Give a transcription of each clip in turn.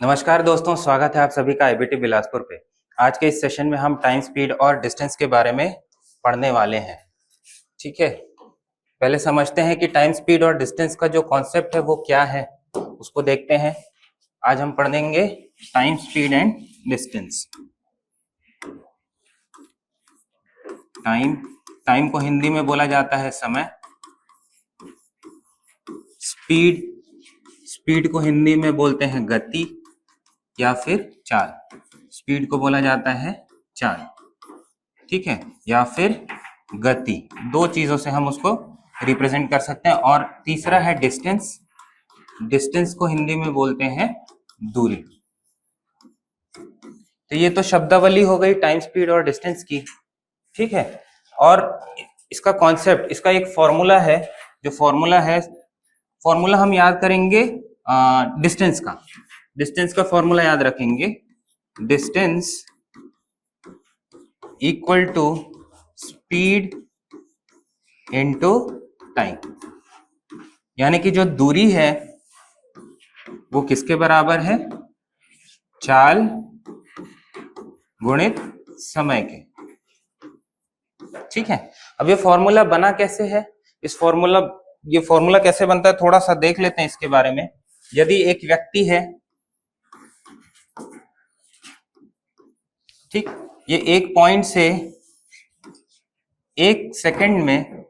नमस्कार दोस्तों, स्वागत है आप सभी का आईबीटी बिलासपुर पे। आज के इस सेशन में हम टाइम, स्पीड और डिस्टेंस के बारे में पढ़ने वाले हैं। ठीक है, पहले समझते हैं कि टाइम, स्पीड और डिस्टेंस का जो कॉन्सेप्ट है वो क्या है, उसको देखते हैं। आज हम पढ़ेंगे time, speed and distance. Time को हिंदी में बोला जाता है समय। स्पीड को हिंदी में बोलते हैं गति या फिर चाल। स्पीड को बोला जाता है चाल, ठीक है, या फिर गति। दो चीजों से हम उसको रिप्रेजेंट कर सकते हैं। और तीसरा है डिस्टेंस। डिस्टेंस को हिंदी में बोलते हैं दूरी। तो ये तो शब्दावली हो गई टाइम, स्पीड और डिस्टेंस की, ठीक है। और इसका कॉन्सेप्ट, इसका एक फॉर्मूला है। जो फॉर्मूला हम याद करेंगे डिस्टेंस का। डिस्टेंस का फॉर्मूला याद रखेंगे। Distance equal to speed into time. यानी कि जो दूरी है वो किसके बराबर है? चाल गुणित समय के, ठीक है। अब ये फॉर्मूला बना कैसे है? ये फॉर्मूला कैसे बनता है थोड़ा सा देख लेते हैं इसके बारे में। यदि एक व्यक्ति है, ठीक, ये एक पॉइंट से एक सेकंड में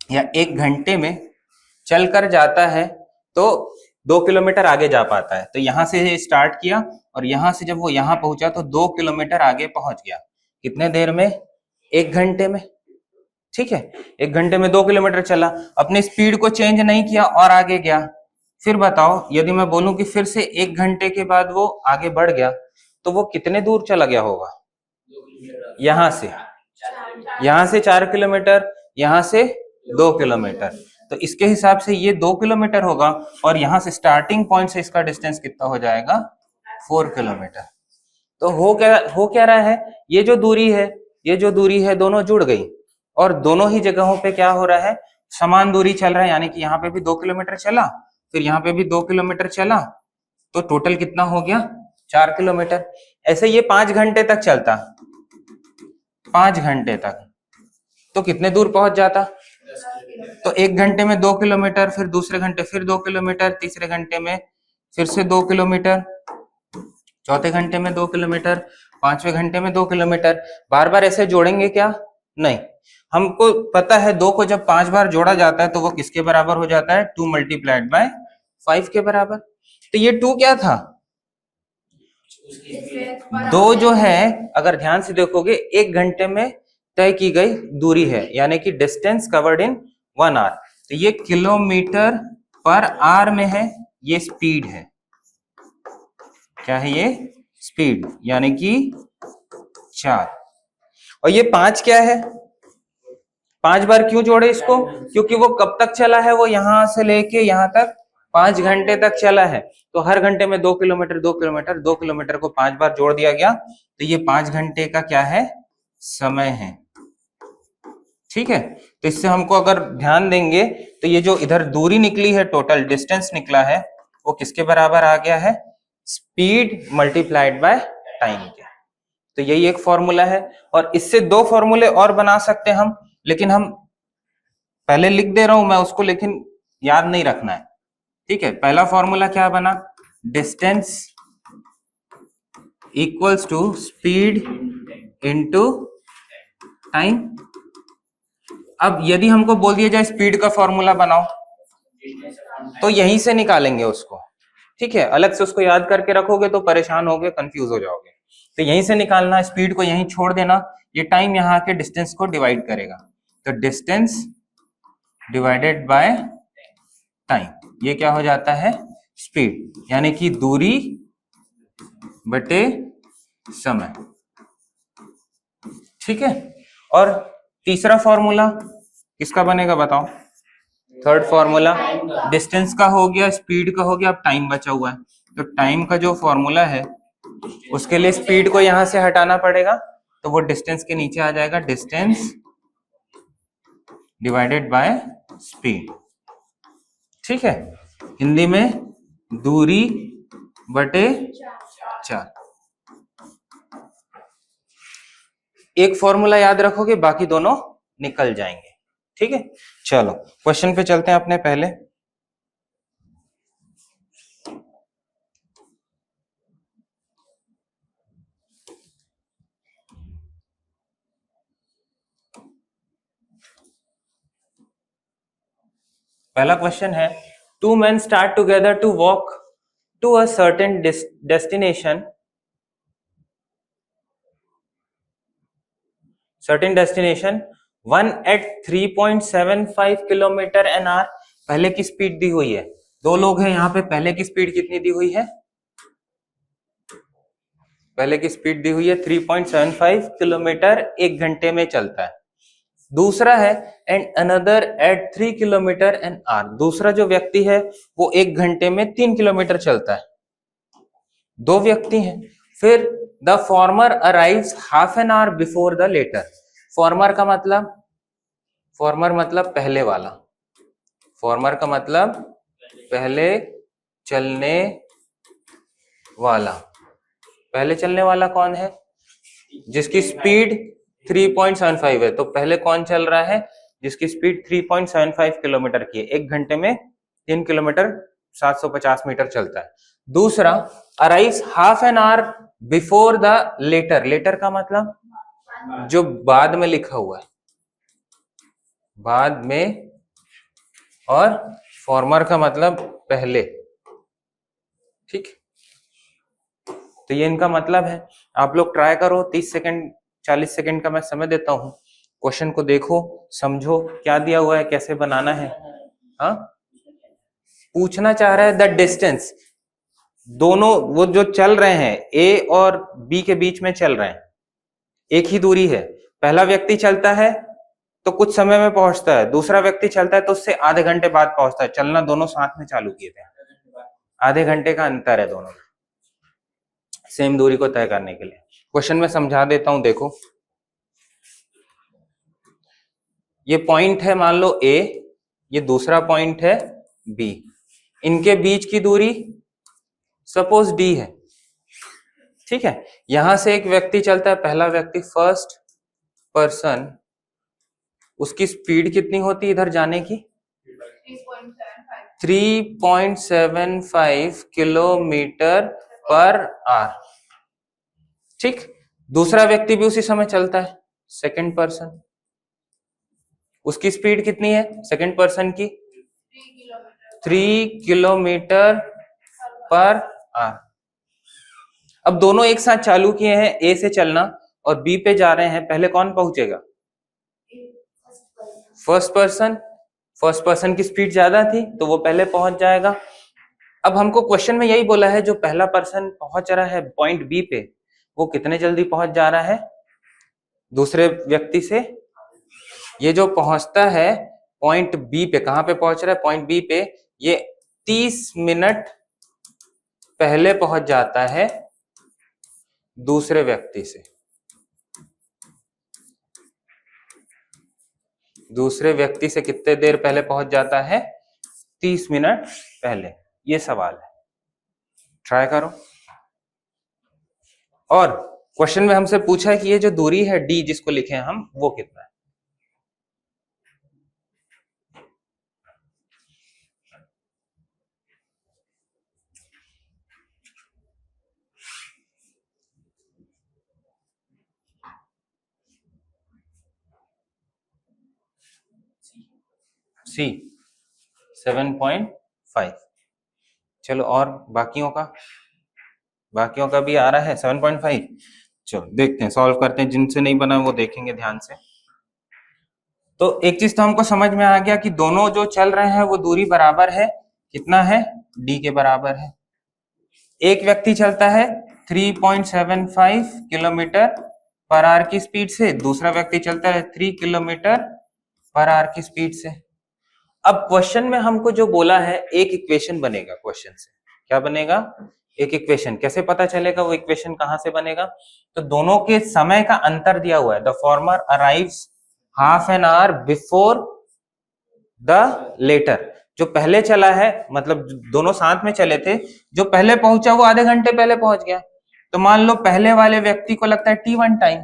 या एक घंटे में चलकर जाता है तो 2 किलोमीटर आगे जा पाता है। तो यहां से स्टार्ट किया और यहां से जब वो यहां पहुंचा तो 2 किलोमीटर आगे पहुंच गया। कितने देर में? 1 घंटे में, ठीक है। 1 घंटे में 2 किलोमीटर चला, अपनी स्पीड को चेंज नहीं किया और आगे गया। फिर बताओ, यदि मैं बोलूं कि फिर से 1 घंटे के बाद वो आगे बढ़ गया तो वो कितने दूर चला गया होगा? यहां से 4 किलोमीटर, यहां से 2 किलोमीटर। तो इसके हिसाब से ये 2 किलोमीटर होगा और यहां से स्टार्टिंग पॉइंट से इसका डिस्टेंस कितना हो जाएगा? 4 किलोमीटर। तो हो क्या रहा है? ये जो दूरी है दोनों जुड़ गई और दोनों ही जगहों पे क्या हो रहा है? समान दूरी चल रहा है। यानी कि यहाँ पे भी 2 किलोमीटर चला, फिर यहाँ पे भी 2 किलोमीटर चला, तो टोटल कितना हो गया? 4 किलोमीटर। ऐसे ये 5 घंटे तक चलता, 5 घंटे तक तो कितने दूर पहुंच जाता? तो 1 घंटे में 2 किलोमीटर, फिर दूसरे घंटे फिर 2 किलोमीटर, तीसरे घंटे में फिर से 2 किलोमीटर, चौथे घंटे में 2 किलोमीटर, पांचवें घंटे में 2 किलोमीटर। बार बार ऐसे जोड़ेंगे क्या? नहीं। हमको पता है 2 को जब 5 बार जोड़ा जाता है तो वो किसके बराबर हो जाता है? 2 मल्टीप्लाइड बाय 5 के बराबर। तो ये 2 क्या था? 2 जो है, अगर ध्यान से देखोगे, 1 घंटे में तय की गई दूरी है, यानी कि डिस्टेंस कवर्ड इन 1 आवर। तो ये किलोमीटर पर आवर में है, ये स्पीड है। क्या है ये? स्पीड, यानी कि 4। और ये 5 क्या है? 5 बार क्यों जोड़े इसको? क्योंकि वो कब तक चला है? वो यहां से लेके यहां तक 5 घंटे तक चला है। तो हर घंटे में 2 किलोमीटर 2 किलोमीटर 2 किलोमीटर को 5 बार जोड़ दिया गया, तो ये 5 घंटे का क्या है? समय है, ठीक है। तो इससे हमको अगर ध्यान देंगे तो ये जो इधर दूरी निकली है, टोटल डिस्टेंस निकला है, वो किसके बराबर आ गया है? स्पीड मल्टीप्लाइड बाय टाइम के। तो यही एक फॉर्मूला है। और इससे 2 फॉर्मूले और बना सकते हैं हम, लेकिन हम पहले लिख दे रहा हूं मैं उसको, लेकिन याद नहीं रखना है, ठीक है। पहला फॉर्मूला क्या बना? Distance equals to speed into time. अब यदि हमको बोल दिया जाए स्पीड का फॉर्मूला बनाओ, तो यहीं से निकालेंगे उसको, ठीक है। अलग से उसको याद करके रखोगे तो परेशान होगे, कंफ्यूज हो जाओगे। तो यहीं से निकालना, स्पीड को यहीं छोड़ देना, ये टाइम यहाँ के डिस्टेंस को डिवाइड करेगा। तो डिस्टेंस डिवाइडेड बाय टाइम, ये क्या हो जाता है? स्पीड, यानी कि दूरी बटे समय, ठीक है। और तीसरा फॉर्मूला किसका बनेगा बताओ? थर्ड फॉर्मूला डिस्टेंस का हो गया, स्पीड का हो गया, अब टाइम बचा हुआ है। तो टाइम का जो फॉर्मूला है उसके लिए स्पीड को यहां से हटाना पड़ेगा, तो वो डिस्टेंस के नीचे आ जाएगा। डिस्टेंस डिवाइडेड बाय स्पीड, ठीक है। हिंदी में दूरी बटे 4। एक फॉर्मूला याद रखोगे, बाकी दोनों निकल जाएंगे। ठीक है, चलो क्वेश्चन पे चलते हैं अपने पहले। पहला क्वेश्चन है, 2 men start together to walk to a certain destination one at 3.75 kilometre an hour. पहले की स्पीड दी हुई है, दो लोग हैं यहाँ पे, पहले की स्पीड कितनी दी हुई है? पहले की स्पीड दी हुई है 3.75 किलोमीटर एक घंटे में चलता है। दूसरा है and another at 3 kilometre an hour. दूसरा जो व्यक्ति है वो एक घंटे में 3 किलोमीटर चलता है। दो व्यक्ति हैं। फिर the former arrives half an hour before the latter. Former का मतलब, फॉर्मर मतलब पहले वाला, फॉर्मर का मतलब पहले चलने वाला। पहले चलने वाला कौन है? जिसकी स्पीड 3.75 है। तो पहले कौन चल रहा है? जिसकी स्पीड 3.75 किलोमीटर की है, एक घंटे में 3 किलोमीटर 750 मीटर चलता है। दूसरा arrives half an hour before the latter. Latter का मतलब जो बाद में लिखा हुआ है, बाद में, और फॉर्मर का मतलब पहले। ठीक, तो ये इनका मतलब है। आप लोग ट्राई करो, 30 सेकंड 40 सेकंड का मैं समय देता हूं। क्वेश्चन को देखो, समझो क्या दिया हुआ है, कैसे बनाना है। हाँ, पूछना चाह रहा है द डिस्टेंस। दोनों वो जो चल रहे हैं, ए और बी के बीच में चल रहे हैं, एक ही दूरी है। पहला व्यक्ति चलता है तो कुछ समय में पहुंचता है, दूसरा व्यक्ति चलता है तो उससे आधे घंटे बाद पहुंचता है। चलना दोनों साथ में चालू किए थे, आधे घंटे का अंतर है दोनों में, सेम दूरी को तय करने के लिए। क्वेश्चन में समझा देता हूं, देखो। ये पॉइंट है मान लो ए, ये दूसरा पॉइंट है बी। इनके बीच की दूरी सपोज डी है। ठीक है, यहां से एक व्यक्ति चलता है, पहला व्यक्ति, फर्स्ट पर्सन। उसकी स्पीड कितनी होती है इधर जाने की? 3.75 किलोमीटर पर आवर। ठीक, दूसरा व्यक्ति भी उसी समय चलता है, सेकंड पर्सन। उसकी स्पीड कितनी है सेकंड पर्सन की? 3 किलोमीटर पर आवर। अब दोनों एक साथ चालू किए हैं ए से चलना और बी पे जा रहे हैं। पहले कौन पहुंचेगा? First person. फर्स्ट पर्सन की स्पीड ज्यादा थी तो वो पहले पहुंच जाएगा। अब हमको क्वेश्चन में यही बोला है, जो पहला पर्सन पहुंच रहा है पॉइंट बी पे, वो कितने जल्दी पहुंच जा रहा है दूसरे व्यक्ति से? ये जो पहुंचता है पॉइंट बी पे, कहां पे पहुंच रहा है? पॉइंट बी पे। ये 30 मिनट पहले पहुंच जाता है दूसरे व्यक्ति से। दूसरे व्यक्ति से कितने देर पहले पहुंच जाता है? 30 मिनट पहले। ये सवाल है, ट्राई करो। और क्वेश्चन में हमसे पूछा है कि ये जो दूरी है डी, जिसको लिखे हैं हम, वो कितना है? सी 7.5। चलो, और बाकियों का भी आ रहा है 7.5। चलो देखते हैं, सॉल्व करते हैं। जिनसे नहीं बना वो देखेंगे ध्यान से। तो एक चीज तो हमको समझ में आ गया कि दोनों जो चल रहे हैं वो दूरी बराबर है। कितना है? डी के बराबर है। एक व्यक्ति चलता है 3.75 किलोमीटर पर आवर की स्पीड से, दूसरा व्यक्ति चलता है 3 किलोमीटर पर आवर की स्पीड से। अब क्वेश्चन में हमको जो बोला है, एक इक्वेशन बनेगा क्वेश्चन से। क्या बनेगा? एक इक्वेशन। कैसे पता चलेगा वो इक्वेशन कहां से बनेगा? तो दोनों के समय का अंतर दिया हुआ है। The former arrives half an hour before the latter. जो पहले चला है, मतलब दोनों साथ में चले थे, जो पहले पहुंचा वो आधे घंटे पहले पहुंच गया। तो मान लो पहले वाले व्यक्ति को लगता है T1 टाइम,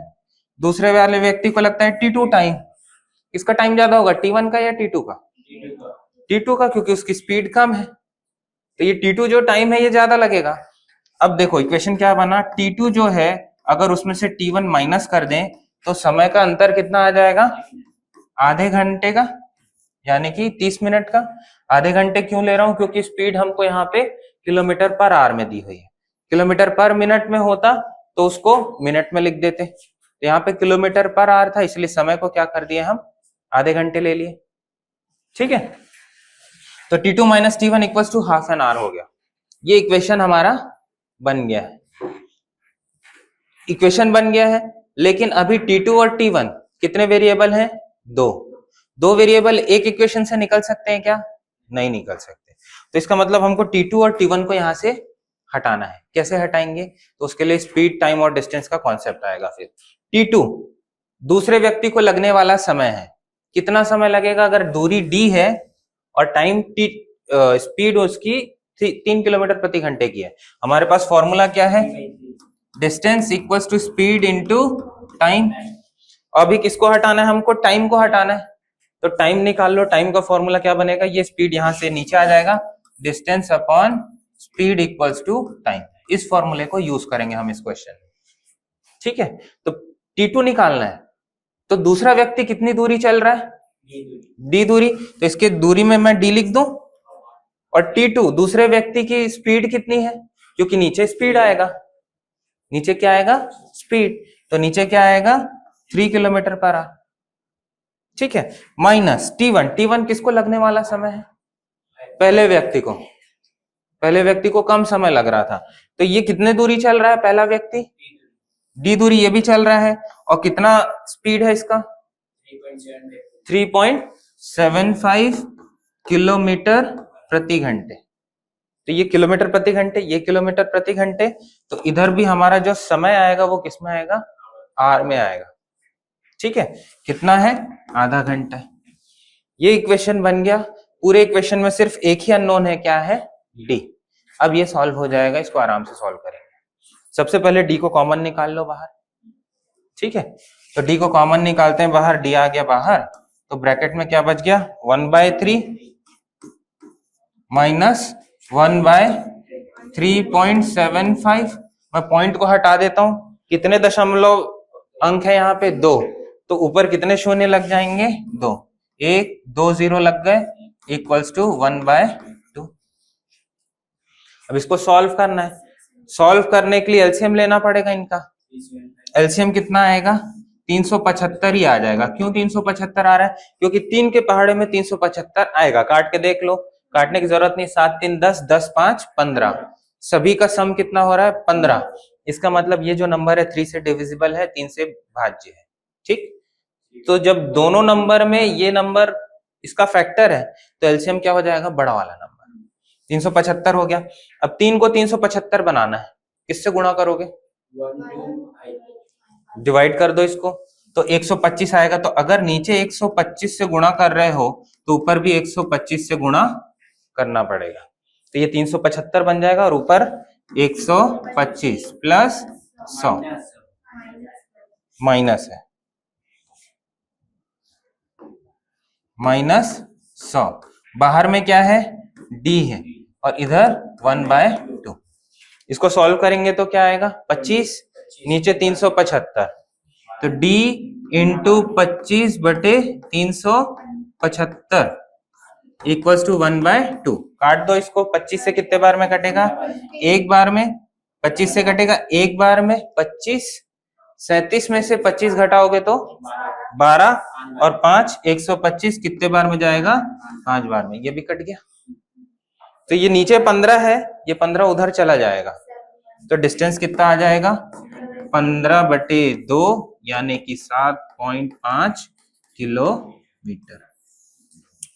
दूसरे वाले व्यक्ति को लगता है T2 टाइम। किसका टाइम ज्यादा होगा, T1 का या T2 का? T2 का, क्योंकि उसकी स्पीड कम है, तो ये T2 जो टाइम है ये ज्यादा लगेगा। अब देखो इक्वेशन क्या बना, T2 जो है अगर उसमें से T1 माइनस कर दें तो समय का अंतर कितना आ जाएगा, आधे घंटे का, यानी कि 30 मिनट का। आधे घंटे क्यों ले रहा हूं, क्योंकि स्पीड हमको यहाँ पे किलोमीटर पर आवर में दी हुई है। किलोमीटर पर मिनट में होता तो उसको मिनट में लिख देते, तो यहाँ पे किलोमीटर पर आवर था, इसलिए समय को क्या कर दिए हम, आधे घंटे ले लिए। ठीक है, तो T2 minus T1 equals to half an hour हो गया। ये इक्वेशन हमारा बन गया है, इक्वेशन बन गया है। लेकिन अभी T2 और T1 कितने वेरिएबल हैं, दो वेरिएबल एक इक्वेशन से निकल सकते हैं क्या, नहीं निकल सकते। तो इसका मतलब हमको T2 और T1 को यहां से हटाना है। कैसे हटाएंगे, तो उसके लिए स्पीड, टाइम और डिस्टेंस का कॉन्सेप्ट आएगा। फिर T2 दूसरे व्यक्ति को लगने वाला समय है, कितना समय लगेगा, अगर दूरी d है और टाइम t, स्पीड उसकी 3 किलोमीटर प्रति घंटे की है। हमारे पास फॉर्मूला क्या है, distance equals to speed into time. अभी किसको हटाना है, हमको टाइम को हटाना है, तो टाइम निकाल लो। टाइम का फॉर्मूला क्या बनेगा, ये स्पीड यहां से नीचे आ जाएगा, distance upon speed equals to time. इस फॉर्मूले को यूज करेंगे हम इस क्वेश्चन में। ठीक है, तो T2 निकालना है, तो दूसरा व्यक्ति कितनी दूरी चल रहा है, d दूरी, तो इसके दूरी में मैं d लिख दूं। और T2 दूसरे व्यक्ति की स्पीड कितनी है, क्योंकि नीचे स्पीड आएगा, नीचे क्या आएगा, स्पीड, तो नीचे क्या आएगा, 3 किलोमीटर पर आवर। ठीक है, माइनस T1 किसको लगने वाला समय है, पहले व्यक्ति को कम समय लग रहा था, तो ये कितने दूरी चल रहा है, पहला व्यक्ति d दूरी, ये भी चल रहा है, और कितना स्पीड है इसका, 3.75 किलोमीटर प्रति घंटे। तो ये किलोमीटर प्रति घंटे, ये किलोमीटर प्रति घंटे, तो इधर भी हमारा जो समय आएगा वो किस में आएगा, आर में आएगा। ठीक है, कितना है, आधा घंटा। ये इक्वेशन बन गया। पूरे इक्वेशन में सिर्फ एक ही अननोन है, क्या है, डी। अब ये सॉल्व हो जाएगा, इसको आराम से सॉल्व करेंगे। सबसे पहले डी को कॉमन निकाल लो बाहर। ठीक है, तो डी को कॉमन निकालते हैं बाहर, डी आ गया बाहर, तो ब्रैकेट में क्या बच गया, 1/3 माइनस 1/3.75। मैं पॉइंट को हटा देता हूं, कितने दशमलव अंक है यहाँ पे, 2, तो ऊपर कितने शून्य लग जाएंगे, 2, 1 2 0 लग गए, इक्वल्स टू 1/2। अब इसको सॉल्व करना है, सॉल्व करने के लिए एलसीएम लेना पड़ेगा इनका। एलसीएम कितना आएगा, 375 ही आ जाएगा। क्यों 375 आ रहा है, क्योंकि 3 के पहाड़े में 375 आएगा। काट के देख लो, काटने की जरूरत नहीं, 7 3 10, 10 5 15, सभी का सम कितना हो रहा है, 15। इसका मतलब ये जो नंबर है 3 से डिविजिबल है, 3 से भाज्य है। ठीक, तो जब दोनों नंबर में ये नंबर इसका फैक्टर है, तो एलसीएम क्या हो जाएगा, बड़ा वाला नंबर 375 हो गया। अब 3 को 375 बनाना है, किससे गुणा करोगे, डिवाइड कर दो इसको, तो 125 आएगा। तो अगर नीचे 125 से गुणा कर रहे हो तो ऊपर भी 125 से गुणा करना पड़ेगा। तो ये 375 बन जाएगा, और ऊपर 125 प्लस 100 माइनस है, -100। बाहर में क्या है, डी है, और इधर 1/2। इसको सॉल्व करेंगे तो क्या आएगा, 25, नीचे 375, तो d इंटू 25/375 इक्वल्स टू 1/2। काट दो इसको, 25 से कितने बार में कटेगा, एक बार में। 25 से कटेगा एक बार में, 25, 37 में से 25 घटाओगे तो 12, और 5 125 कितने बार में जाएगा, 5 बार में, ये भी कट गया। तो ये नीचे 15 है, ये 15 उधर चला जाएगा, तो डिस्टेंस कितना आ जाएगा, 15/2, यानी कि 7.5 किलोमीटर।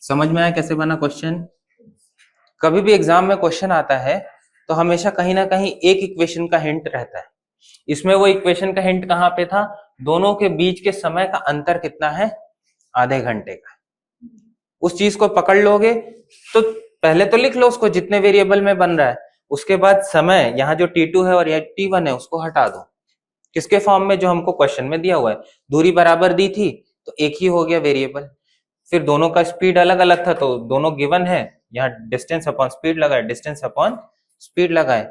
समझ में आया कैसे बना क्वेश्चन। कभी भी एग्जाम में क्वेश्चन आता है तो हमेशा कहीं ना कहीं एक इक्वेशन का हिंट रहता है। इसमें वो इक्वेशन का हिंट कहाँ पे था, दोनों के बीच के समय का अंतर कितना है, आधे घंटे का। उस चीज को पकड़ लोगे तो पहले तो लिख लो उसको जितने वेरिएबल में बन रहा है, उसके बाद समय, यहाँ जो T2 है और यहाँ T1 है उसको हटा दो, किसके फॉर्म में, जो हमको क्वेश्चन में दिया हुआ है। दूरी बराबर दी थी तो एक ही हो गया वेरिएबल, फिर दोनों का स्पीड अलग अलग था तो दोनों गिवन है, यहाँ डिस्टेंस अपॉन स्पीड लगाए, डिस्टेंस अपॉन स्पीड लगाए,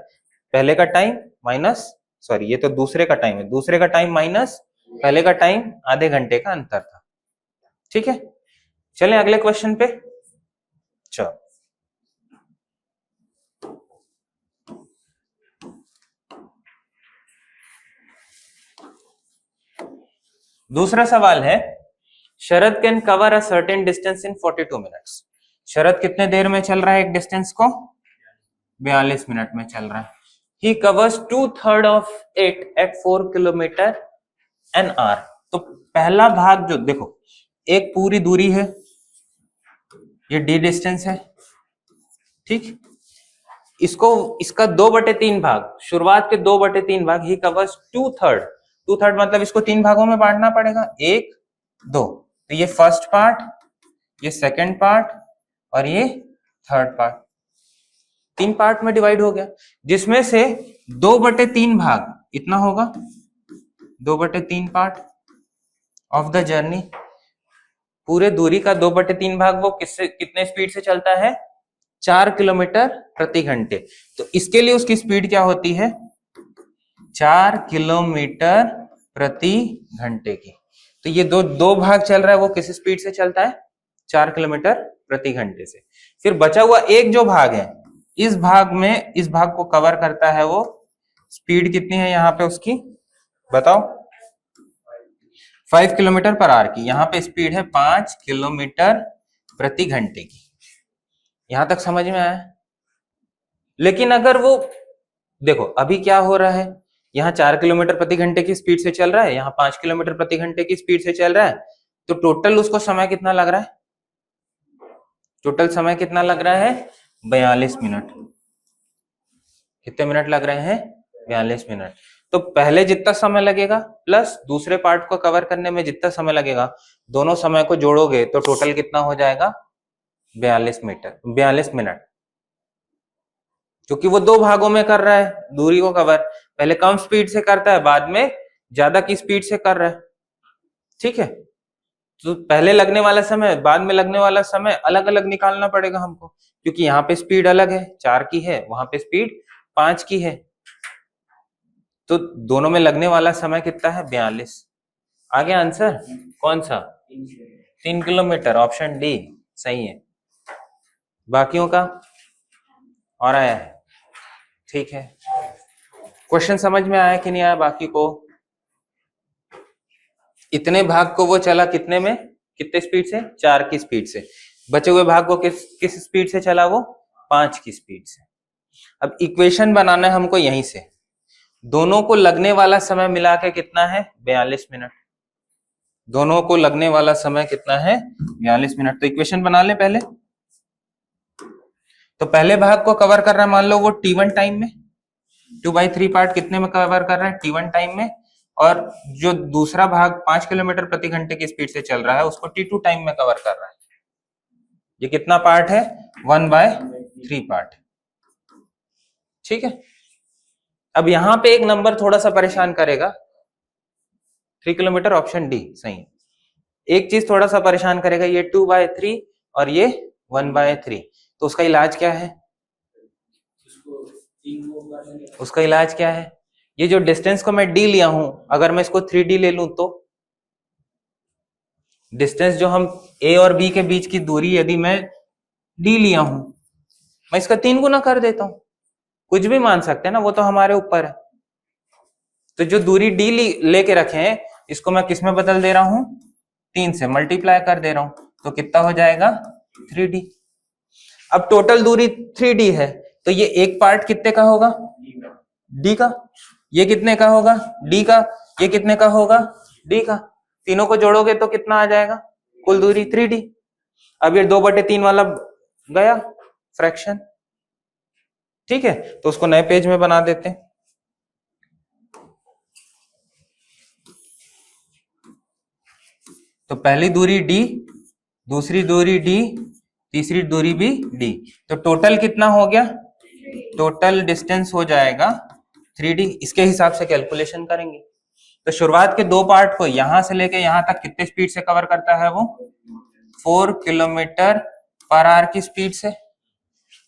पहले का टाइम माइनस, सॉरी ये तो दूसरे का टाइम है, दूसरे का टाइम माइनस पहले का टाइम, आधे घंटे का अंतर था। ठीक है, चलें अगले क्वेश्चन पे। चलो दूसरा सवाल है, Sharad can cover a certain distance in 42 minutes. Sharad कितने देर में चल रहा है एक डिस्टेंस को, 42 मिनट में चल रहा है। ही covers 2/3 of it at 4 kilometre an hour. तो पहला भाग जो देखो, एक पूरी दूरी है, ये डी डिस्टेंस है, ठीक, इसको इसका 2/3 भाग, शुरुआत के 2/3 भाग, ही कवर्स 2/3, 2/3 मतलब इसको 3 भागों में बांटना पड़ेगा, 1 2, तो ये फर्स्ट पार्ट, ये सेकंड पार्ट और ये थर्ड पार्ट, 3 पार्ट में डिवाइड हो गया, जिसमें से 2/3 भाग इतना होगा, 2/3 पार्ट ऑफ द जर्नी, पूरे दूरी का 2/3 भाग वो किससे कितने स्पीड से चलता है, 4 किलोमीटर प्रति घंटे। तो इसके लिए उसकी स्पीड क्या होती है, 4 किलोमीटर प्रति घंटे की। तो ये दो भाग चल रहा है, वो किस स्पीड से चलता है, 4 किलोमीटर प्रति घंटे से। फिर बचा हुआ एक जो भाग है, इस भाग में, इस भाग को कवर करता है वो, स्पीड कितनी है यहाँ पे उसकी बताओ, 5 किलोमीटर पर आवर की, यहाँ पे स्पीड है 5 किलोमीटर प्रति घंटे की। यहां तक समझ में आया। लेकिन अगर वो देखो अभी क्या हो रहा है, यहाँ 4 किलोमीटर प्रति घंटे की स्पीड से चल रहा है, यहाँ 5 किलोमीटर प्रति घंटे की स्पीड से चल रहा है, तो टोटल उसको समय कितना लग रहा है, टोटल समय कितना लग रहा है, 42 मिनट। कितने मिनट लग रहे हैं, 42 मिनट। तो पहले जितना समय लगेगा प्लस दूसरे पार्ट को कवर करने में जितना समय लगेगा, दोनों समय को जोड़ोगे तो टोटल कितना हो जाएगा, 42 मिनट। क्योंकि वो 2 भागों में कर रहा है दूरी को कवर, पहले कम स्पीड से करता है, बाद में ज्यादा की स्पीड से कर रहा है। ठीक है, तो पहले लगने वाला समय, बाद में लगने वाला समय अलग अलग निकालना पड़ेगा हमको, क्योंकि यहाँ पे स्पीड अलग है, 4 की है, वहां पे स्पीड 5 की है, तो दोनों में लगने वाला समय कितना है, 42। आगे आंसर कौन सा, 3 किलोमीटर, ऑप्शन डी सही है। बाकियों का और आया है, ठीक है। क्वेश्चन समझ में आया कि नहीं आया बाकी को, इतने भाग को वो चला कितने में, कितने स्पीड से, 4 की स्पीड से, बचे हुए भाग को किस स्पीड से चला वो, 5 की स्पीड से। अब इक्वेशन बनाना है हमको यहीं से, दोनों को लगने वाला समय मिला के कितना है, 42 मिनट। दोनों को लगने वाला समय कितना है, 42 मिनट। तो इक्वेशन बना ले पहले। तो पहले भाग को कवर कर रहा है, मान लो वो T1 टाइम में, 2/3 पार्ट कितने में कवर कर रहा है, T1 टाइम में, और जो दूसरा भाग 5 किलोमीटर प्रति घंटे की स्पीड से चल रहा है उसको T2 टाइम में कवर कर रहा है। ये कितना पार्ट है, 1/3 पार्ट। ठीक है, अब यहां पे एक नंबर थोड़ा सा परेशान करेगा, 3 किलोमीटर, ऑप्शन डी सही है। एक चीज थोड़ा सा परेशान करेगा, ये 2/3 और ये 1/3, तो उसका इलाज क्या है, उसका इलाज क्या है, ये जो डिस्टेंस को मैं d लिया हूं, अगर मैं इसको 3d ले लूं तो डिस्टेंस जो हम a और b के बीच की दूरी यदि मैं d लिया हूं, मैं इसका 3 गुना कर देता हूं, कुछ भी मान सकते हैं ना, वो तो हमारे ऊपर है। तो जो दूरी d लेके रखे हैं, इसको मैं किस में बदल दे रहा हूं, 3 से मल्टीप्लाई कर दे रहा हूं, तो कितना हो जाएगा, 3d। अब टोटल दूरी 3d है, तो ये एक पार्ट कितने का होगा, d का, ये कितने का होगा, d का, ये कितने का होगा, d का, तीनों को जोड़ोगे तो कितना आ जाएगा, कुल दूरी 3d। अब ये 2/3 वाला गया फ्रैक्शन। ठीक है, तो उसको नए पेज में बना देते हैं। तो पहली दूरी d, दूसरी दूरी d, तीसरी दूरी भी d। तो टोटल कितना हो गया? टोटल डिस्टेंस हो जाएगा 3d। इसके हिसाब से कैलकुलेशन करेंगे। तो शुरुआत के दो पार्ट को यहां से लेके यहां तक कितने स्पीड से कवर करता है वो? 4 किलोमीटर पर आवर की स्पीड से।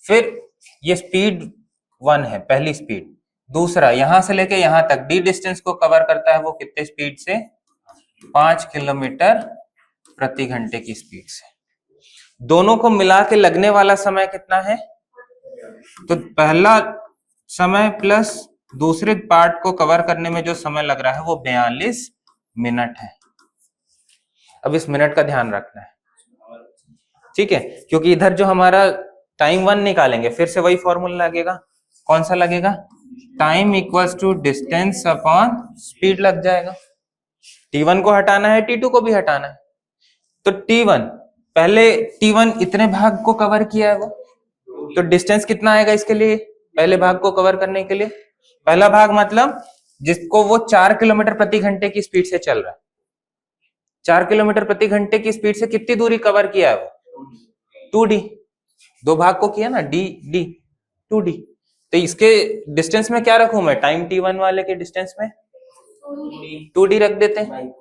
फिर ये स्पीड 1 है, पहली स्पीड। दूसरा यहां से लेके यहां तक डी डिस्टेंस को कवर करता है वो कितने स्पीड से? 5 किलोमीटर प्रति घंटे की स्पीड से। दोनों को मिला के लगने वाला समय कितना है? तो पहला समय प्लस दूसरे पार्ट को कवर करने में जो समय लग रहा है वो 42 मिनट है। अब इस मिनट का ध्यान रखना है, ठीक है, क्योंकि इधर जो हमारा टाइम 1 निकालेंगे फिर से वही फॉर्मूला लगेगा। कौन सा लगेगा? Time equals to distance upon speed लग जाएगा। t1 को हटाना है, t2 को भी हटाना है। तो t1 पहले t1 इतने भाग को कवर किया है वो, तो डिस्टेंस कितना आएगा इसके लिए? पहले भाग को कवर करने के लिए पहला भाग मतलब जिसको वो 4 किलोमीटर प्रति घंटे की स्पीड से चल रहा है। 4 किलोमीटर प्रति घंटे की स्पीड से कितनी दूरी कवर किया है वो? 2d। दो भाग को किया ना, d d 2d। तो इसके डिस्टेंस में क्या रखूं मैं? टाइम t1 वाले के डिस्टेंस में 2d रख देते हैं,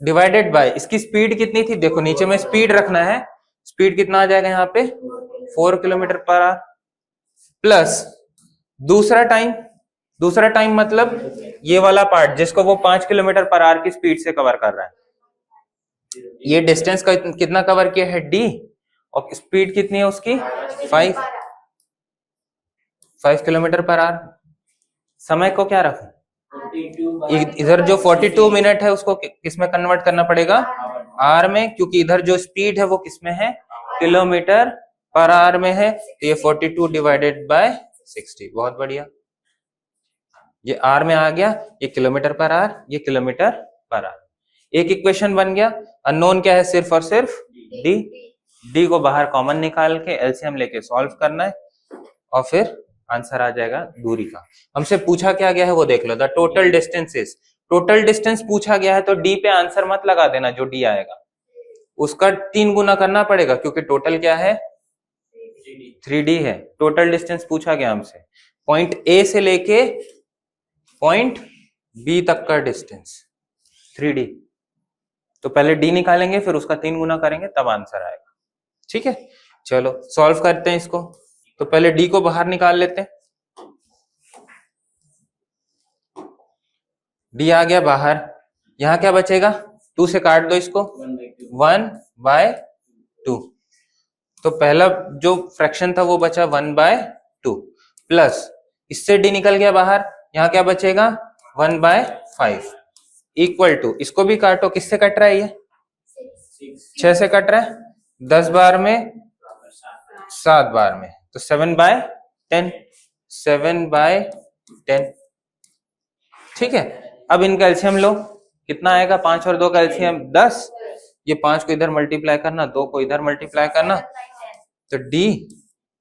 डिवाइडेड बाय इसकी स्पीड कितनी थी? देखो नीचे में स्पीड रखना है। स्पीड कितना आ जाएगा यहाँ पे? 4 किलोमीटर पर आवर प्लस दूसरा टाइम। दूसरा टाइम मतलब ये वाला पार्ट जिसको वो 5 किलोमीटर पर आवर की स्पीड से कवर कर रहा है। ये डिस्टेंस का कितना कवर किया है? d। और स्पीड कितनी है उसकी? 5 किलोमीटर पर आवर। समय को क्या रखूं? इधर जो 42 मिनट है उसको किस में कन्वर्ट करना पड़ेगा? आर में, क्योंकि इधर जो स्पीड है वो किस में है? किलोमीटर पर आवर में है। तो ये 42 डिवाइडेड बाय 60। बहुत बढ़िया, ये आर में आ गया, ये किलोमीटर पर आवर, ये किलोमीटर पर आवर। एक इक्वेशन बन गया। अननोन क्या है? सिर्फ और सिर्फ डी। डी को बाहर कॉमन निकाल के एलसीएम लेके सॉल्व करना है और फिर आंसर आ जाएगा दूरी का। हमसे पूछा क्या गया है वो देख लो, the total distance is. Total distance पूछा गया है तो डी पे आंसर मत लगा देना, जो डी आएगा उसका 3 गुना करना पड़ेगा, क्योंकि टोटल क्या है? 3d है। टोटल डिस्टेंस पूछा गया हमसे, पॉइंट ए से लेके पॉइंट बी तक का डिस्टेंस 3d। तो पहले d निकालेंगे फिर उसका 3 गुना करेंगे तब आंसर आएगा, ठीक है। चलो सॉल्व करते हैं इसको। तो पहले d को बाहर निकाल लेते हैं। d आ गया बाहर, यहां क्या बचेगा? 2 से काट दो इसको, 1/2। तो पहला जो फ्रैक्शन था वो बचा 1/2 प्लस इससे d निकल गया बाहर, यहां क्या बचेगा? 1/5 इक्वल टू, इसको भी काटो, किससे कट रहा है? ये 6 से कट रहा है, 10 बार में 7 बार में, तो 7/10। 7/10, ठीक है। अब इनका एलसीएम लो, कितना आएगा? 5 और 2 का एलसीएम 10। ये 5 को इधर मल्टीप्लाई करना, 2 को इधर मल्टीप्लाई करना, तो d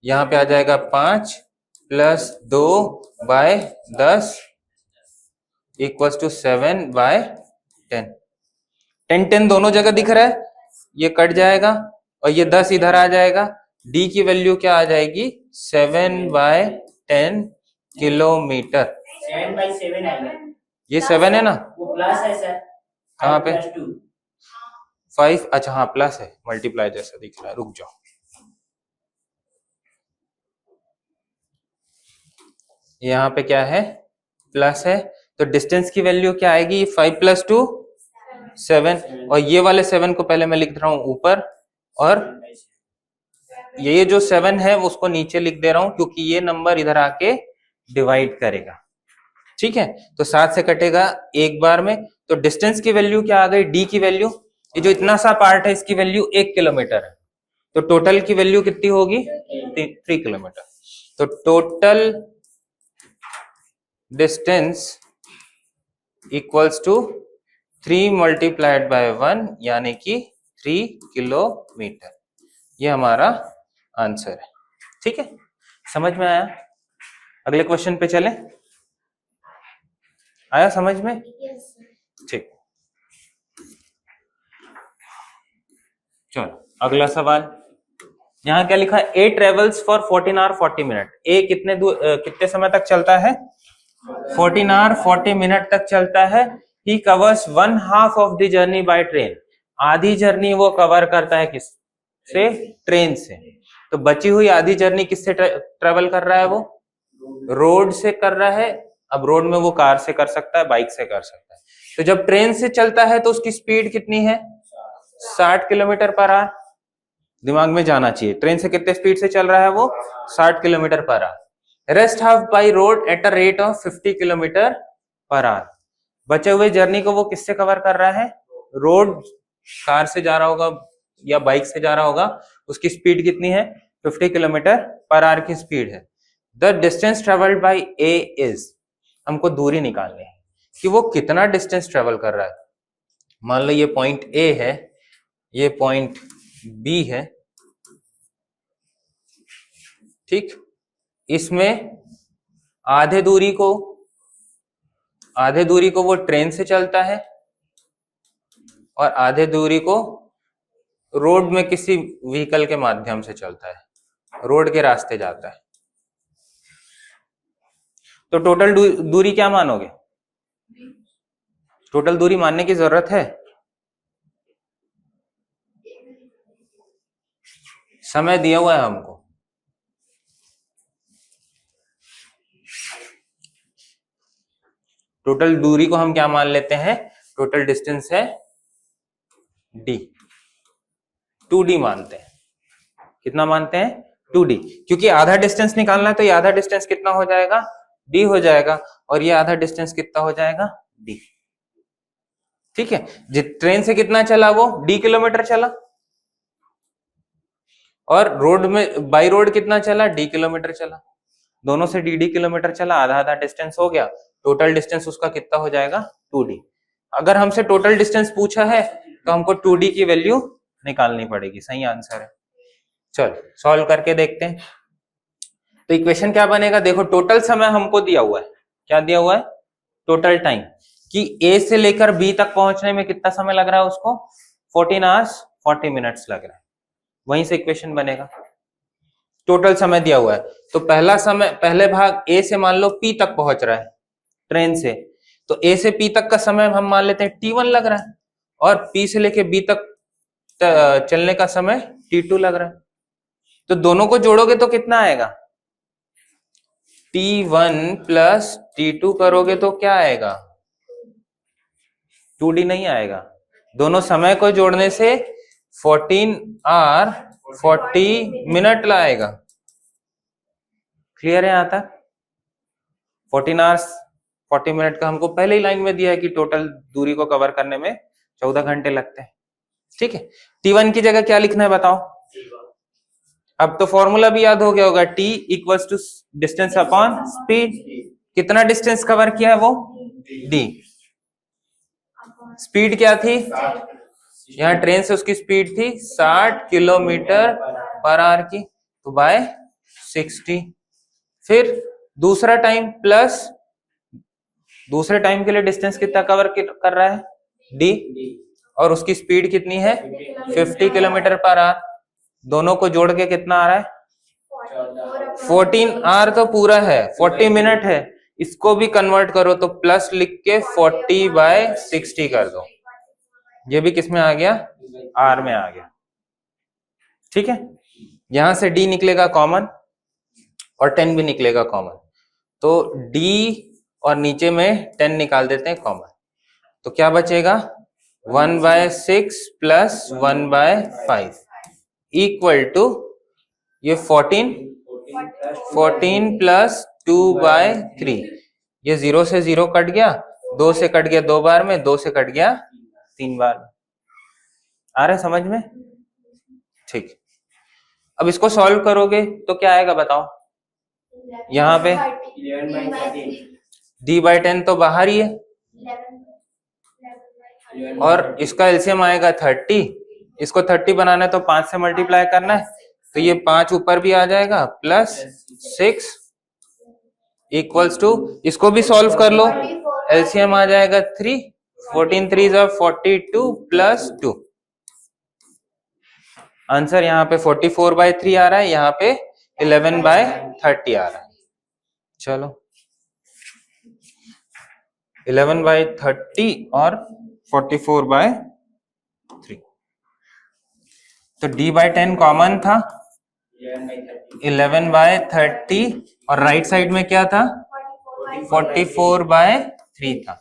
यहाँ पे आ जाएगा 5 प्लस 2/10 इक्वल्स टू 7/10। 10 दोनों जगह दिख रहा है, ये कट जाएगा और ये 10 इधर आ जाएगा। d की वैल्यू क्या आ जाएगी? 7/10 किलोमीटर। 7/7 आएगा। ये 7 है ना, वो प्लस है सर। कहाँ पे? 5 + 2। 5, अच्छा हाँ प्लस है, मल्टीप्लाई जैसा दिख रहा है, रुक जाओ। यहाँ पे क्या है? प्लस है, तो डिस्टेंस की वैल्यू क्या आएगी? 5 + 2 7। और ये वाले 7 को पहले मैं लिख रहा हूं ऊपर, और ये जो 7 है उसको नीचे लिख दे रहा हूं, क्योंकि ये नंबर इधर आके डिवाइड करेगा, ठीक है। तो 7 से कटेगा एक बार में, तो डिस्टेंस की वैल्यू क्या आ गई? डी की वैल्यू, ये जो इतना सा पार्ट है इसकी वैल्यू 1 किलोमीटर है, तो टोटल की वैल्यू कितनी होगी? 3 किलोमीटर। तो total distance equals to 3 multiplied by 1, यानी कि 3 किलोमीटर। ये हमारा आंसर है, ठीक है। समझ में आया? अगले क्वेश्चन पे चले, आया समझ में? ठीक, चलो अगला सवाल। यहाँ क्या लिखा है, ए ट्रेवल्स फॉर 14 आवर 40 मिनट। ए कितने समय तक चलता है, 14 आवर 40 मिनट तक चलता है। ही covers 1/2 of the journey by train. आधी जर्नी वो कवर करता है किस से, ट्रेन से। तो बची हुई आधी जर्नी किससे ट्रेवल कर रहा है, वो रोड से कर रहा है। अब रोड में वो कार से कर सकता है, बाइक से कर सकता है। तो जब ट्रेन से चलता है तो उसकी स्पीड कितनी है, 60 किलोमीटर पर आवर। दिमाग में जाना चाहिए, ट्रेन से कितने स्पीड से चल रहा है वो, 60 kilometre per hour. Rest half by road at a rate of 50 kilometre per hour. बचे हुए जर्नी को वो किससे कवर कर रहा है, रोड, कार से जा रहा होगा या बाइक से जा रहा होगा, उसकी स्पीड कितनी है, 50 किलोमीटर पर आवर की स्पीड है। The distance travelled by A is, हमको दूरी निकालनी है कि वो कितना डिस्टेंस ट्रेवल कर रहा है। मान लो ये पॉइंट ए है, ये पॉइंट बी है, ठीक। इसमें आधे दूरी को वो ट्रेन से चलता है और आधे दूरी को रोड में किसी व्हीकल के माध्यम से चलता है, रोड के रास्ते जाता है। तो टोटल दूरी क्या मानोगे, टोटल दूरी मानने की जरूरत है, समय दिया हुआ है हमको। टोटल दूरी को हम क्या मान लेते हैं, टोटल डिस्टेंस है d, 2d मानते हैं। कितना मानते हैं, 2d, क्योंकि आधा डिस्टेंस निकालना है तो ये आधा डिस्टेंस कितना हो जाएगा, d हो जाएगा, और ये आधा डिस्टेंस कितना हो जाएगा, d। ठीक है, ट्रेन से कितना चला वो, d किलोमीटर चला, और रोड में बाई रोड कितना चला, d किलोमीटर चला। दोनों से dd किलोमीटर चला, आधा आधा डिस्टेंस हो गया। टोटल डिस्टेंस उसका कितना हो जाएगा, 2d। अगर हमसे टोटल डिस्टेंस पूछा है तो हमको 2d की वैल्यू निकालनी पड़ेगी। सही आंसर है। चलो सॉल्व करके देखते हैं। तो इक्वेशन क्या बनेगा, देखो टोटल समय हमको दिया हुआ है, क्या दिया हुआ है, टोटल टाइम, कि ए से लेकर बी तक पहुंचने में कितना समय लग रहा है उसको, 14 आवर्स 40 मिनट्स लग रहा है। वहीं से इक्वेशन बनेगा। टोटल समय दिया हुआ है तो पहले भाग ए से मान लो पी तक पहुंच रहा है ट्रेन से, तो ए से पी तक का समय हम मान लेते हैं t1 लग रहा है, और पी से लेके बी तक चलने का समय t2 लग रहा है। तो दोनों को जोड़ोगे तो कितना आएगा, t1 प्लस t2 करोगे तो क्या आएगा, 2d नहीं आएगा। दोनों समय को जोड़ने से 14 आवर 40 मिनट लाएगा। क्लियर है यहां तक, 14 आवर्स 40 मिनट का हमको पहले ही लाइन में दिया है कि टोटल दूरी को कवर करने में 14 घंटे लगते हैं। ठीक है, t1 की जगह क्या लिखना है बताओ। अब तो फॉर्मूला भी याद हो गया होगा, t equals to distance upon speed. कितना डिस्टेंस कवर किया है वो, d। स्पीड क्या थी, यहाँ ट्रेन से उसकी स्पीड थी 60 किलोमीटर पर आवर की, तो बाय 60। फिर दूसरा टाइम प्लस दूसरे टाइम के लिए डिस्टेंस कितना कवर कर रहा है, d, और उसकी स्पीड कितनी है 50 किलोमीटर पर आवर। दोनों को जोड़ के कितना आ रहा है, 14 आवर तो पूरा है, 40 मिनट है, इसको भी कन्वर्ट करो तो प्लस लिख के 40/60 कर दो। ये भी किस में आ गया, आर में आ गया। ठीक है, यहां से d निकलेगा कॉमन और 10 भी निकलेगा कॉमन, तो d और नीचे में 10 निकाल देते हैं कॉमन, तो क्या बचेगा 1/6 प्लस 1/5 इक्वल टू ये 14 प्लस 2/3। ये 0 से 0 कट गया, 2 से कट गया 2 बार में, 2 से कट गया 3 बार में। आ रहा है समझ में, ठीक। अब इसको सॉल्व करोगे तो क्या आएगा बताओ, यहाँ पे d/10 तो बाहर ही है, और इसका एलसीएम आएगा 30। इसको 30 बनाना है तो 5 से मल्टीप्लाई करना है, तो ये 5 ऊपर भी आ जाएगा प्लस 6 इक्वल्स टू, इसको भी सॉल्व कर लो, एलसीएम आ जाएगा 3, 14 3 42 प्लस 2, आंसर यहाँ पे 44/3 आ रहा है, यहाँ पे 11/30 आ रहा है। चलो 11/30 और 44/3, तो D/10 कॉमन था, 11/30 और राइट साइड में क्या था, 44/3 था।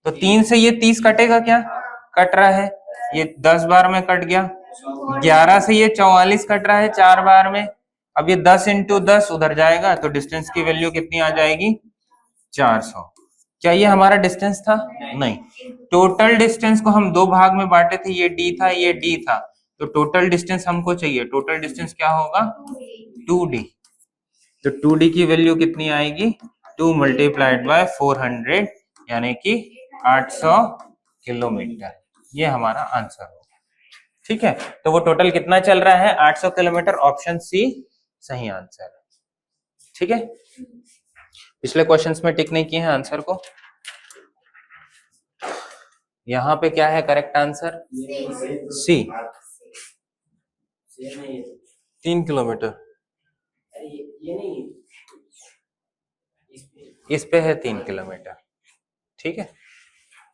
तो 3 से ये 30 कटेगा क्या, कट रहा है, ये 10 बार में कट गया। 11 से ये 44 कट रहा है 4 बार में। अब ये 10 × 10 उधर जाएगा, तो डिस्टेंस की वैल्यू कितनी आ जाएगी, 400। क्या ये हमारा डिस्टेंस था, नहीं। टोटल डिस्टेंस को हम दो भाग में बांटे थे, ये D था, ये D था, तो टोटल डिस्टेंस हमको चाहिए। टोटल डिस्टेंस क्या होगा, 2D। तो 2D की वैल्यू कितनी आएगी, 2 × 400 यानी कि 800 किलोमीटर। ये हमारा आंसर होगा। ठीक है, तो वो टोटल कितना चल रहा है, 800 किलोमीटर। ऑप्शन सी सही आंसर है। ठीक है, पिछले क्वेश्चंस में टिक नहीं किए हैं आंसर को। यहाँ पे क्या है करेक्ट आंसर, सी, 3 किलोमीटर। इस पे है 3 किलोमीटर। ठीक है,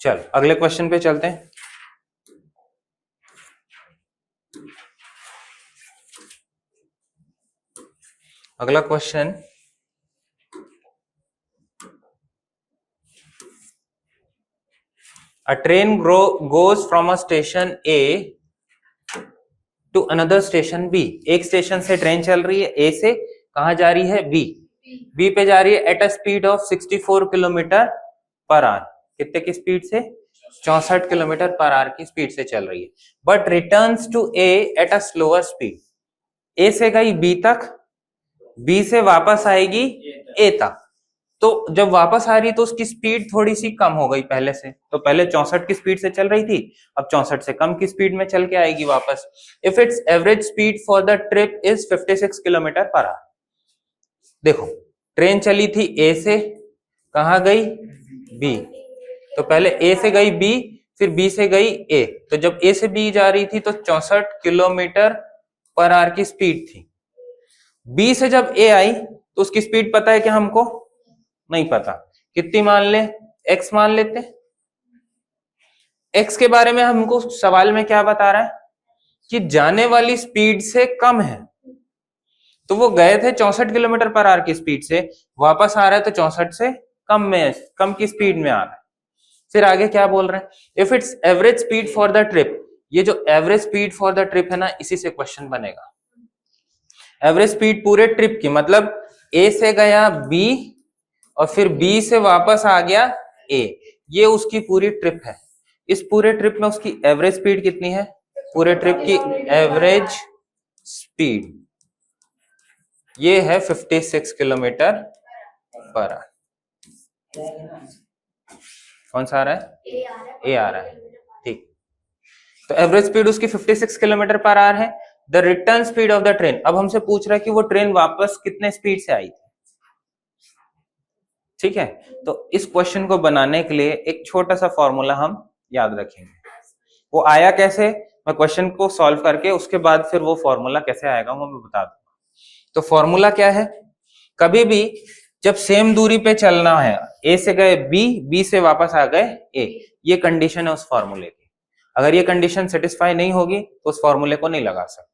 चल अगले क्वेश्चन पे चलते हैं। अगला question, a train goes from a station A to another station B। एक स्टेशन से ट्रेन चल रही है A से, कहा जा रही है, B पे जा रही है at a speed of 64 kilometre per hour. कितने की स्पीड से, 64 किलोमीटर पर आवर की स्पीड से चल रही है। But returns to A at a slower speed. A से गई B तक, B से वापस आएगी A तक। तो जब वापस आ रही तो उसकी स्पीड थोड़ी सी कम हो गई पहले से। तो पहले 64 की स्पीड से चल रही थी, अब 64 से कम की स्पीड में चल के आएगी वापस। If it's average speed for the trip is 56 kilometre per hour. देखो ट्रेन चली थी A से, कहाँ गई, B। तो पहले A से गई B, फिर B से गई A। तो जब A से B जा रही थी तो 64 किलोमीटर पर आवर की स्पीड थी। B से जब A आई तो उसकी स्पीड पता है क्या हमको, नहीं पता। कितनी मान ले, x मान लेते। x के बारे में हमको सवाल में क्या बता रहा है कि जाने वाली स्पीड से कम है। तो वो गए थे 64 किलोमीटर पर आवर की स्पीड से, वापस आ रहा है तो 64 से कम की स्पीड में आ रहा है। फिर आगे क्या बोल रहे हैं, if it's average speed for the trip. ये जो average speed for the trip है ना, इसी से क्वेश्चन बनेगा। एवरेज स्पीड पूरे ट्रिप की, मतलब A से गया B और फिर B से वापस आ गया A, ये उसकी पूरी ट्रिप है। इस पूरे ट्रिप में उसकी एवरेज स्पीड कितनी है, पूरे ट्रिप की एवरेज स्पीड ये है 56 किलोमीटर पर आवर। कौन सा आ रहा है, A आ रहा है। ठीक, तो एवरेज स्पीड उसकी 56 किलोमीटर पर आवर है। The return speed of the train, अब हमसे पूछ रहा है कि वो ट्रेन वापस कितने स्पीड से आई थी। ठीक है, तो इस क्वेश्चन को बनाने के लिए एक छोटा सा फॉर्मूला हम याद रखेंगे। वो आया कैसे, मैं क्वेश्चन को सॉल्व करके उसके बाद फिर वो फॉर्मूला कैसे आएगा वो मैं बता दूंगा। तो फॉर्मूला क्या है, कभी भी जब सेम दूरी पे चलना है, A से गए B, B से वापस आ गए A, ये कंडीशन है उस फॉर्मूले की। अगर ये कंडीशन सेटिस्फाई नहीं होगी तो उस फॉर्मूले को नहीं लगा सकते।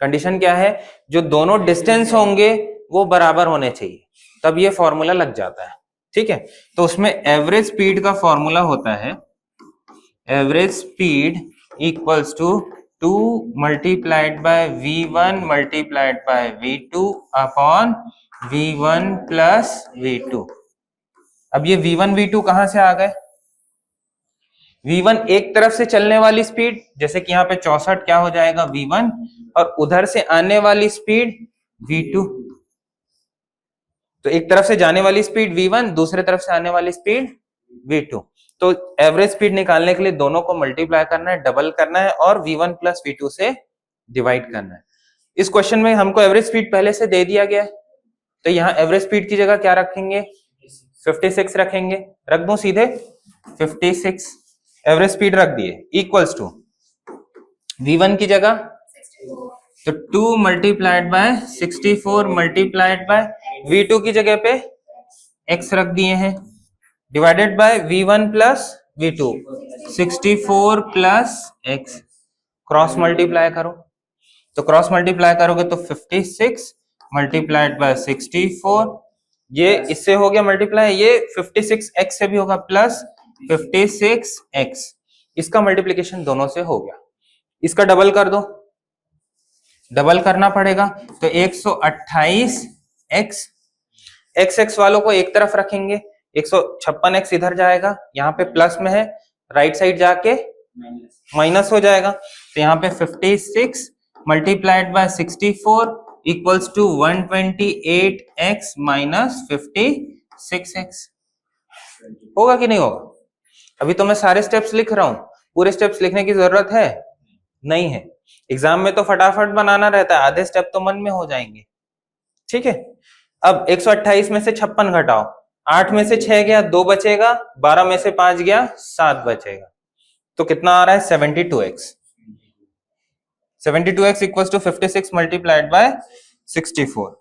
कंडीशन क्या है, जो दोनों डिस्टेंस होंगे वो बराबर होने चाहिए, तब ये फॉर्मूला लग जाता है। ठीक है, तो उसमें एवरेज स्पीड का फॉर्मूला होता है, average speed equals to 2 × V1 × V2 upon V1 + V2। अब ये V1 V2 कहां से आ गए, V1 एक तरफ से चलने वाली स्पीड, जैसे कि यहाँ पे 64 क्या हो जाएगा V1, और उधर से आने वाली स्पीड V2। तो एक तरफ से जाने वाली स्पीड V1, दूसरे तरफ से आने वाली स्पीड V2। तो एवरेज स्पीड निकालने के लिए दोनों को मल्टीप्लाई करना है, डबल करना है और V1 + V2 से डिवाइड करना है। इस क्वेश्चन में हमको एवरेज स्पीड पहले से दे दिया गया है, तो यहाँ एवरेज स्पीड की जगह क्या रखेंगे, 56 रखेंगे। रख दूं सीधे 56, एवरेज स्पीड रख दिए, इक्वल्स टू V1 की जगह तो 2 multiplied by 64 multiplied by V2 की जगह पे x रख दिए हैं, divided by V1 plus V2, 64 plus x, cross multiply करो, तो क्रॉस मल्टीप्लाई करोगे तो 56 मल्टीप्लाइड बाय 64, ये इससे हो गया मल्टीप्लाई, ये 56x से भी होगा प्लस 56x, इसका मल्टीप्लिकेशन दोनों से हो गया। इसका डबल कर दो, डबल करना पड़ेगा, तो 128x, x वालों को एक तरफ रखेंगे, 156x इधर जाएगा, यहाँ पे प्लस में है, राइट साइड जाके माइनस हो जाएगा, तो यहाँ पे 56 multiplied by 64 equals to 128x minus 56x। होगा कि नहीं होगा? अभी तो मैं सारे स्टेप्स लिख रहा हूं, पूरे स्टेप्स लिखने की जरूरत है नहीं है, एग्जाम में तो फटाफट बनाना रहता है, आधे स्टेप तो मन में हो जाएंगे। ठीक है, अब 128 में से 56 घटाओ, 8 में से 6 गया 2 बचेगा, 12 में से 5 गया 7 बचेगा, तो कितना आ रहा है 72x। 72x equals to 56 multiplied by 64।